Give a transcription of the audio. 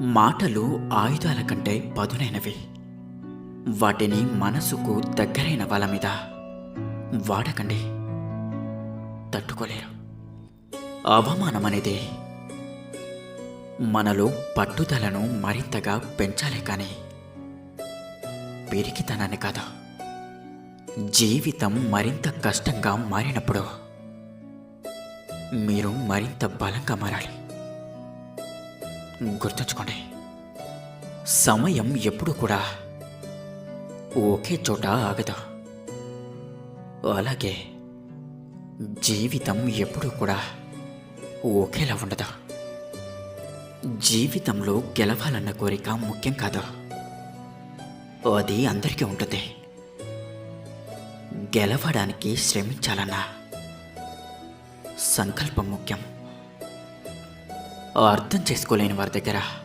మాటలు ఆయుధాల కంటే పదునైనవి. వాటిని మనసుకు దగ్గరైన వాళ్ళ మీద వాడకండి, తట్టుకోలేరు. అవమానం అనేది మనలో పట్టుదలను మరింతగా పెంచాలే కానీ పిరికితనాన్ని కాదు. జీవితం మరింత కష్టంగా మారినప్పుడు మీరు మరింత బలంగా మారాలి. గుర్తుంచుకోండి, సమయం ఎప్పుడు కూడా ఒకే చోట ఆగదు. అలాగే జీవితం ఎప్పుడు కూడా ఒకేలా ఉండదు. జీవితంలో గెలవాలన్న కోరిక ముఖ్యం కాదు, అది అందరికీ ఉంటుంది. గెలవడానికి శ్రమించాలన్న సంకల్పం ముఖ్యం. అర్థం చేసుకోలేని వారి దగ్గర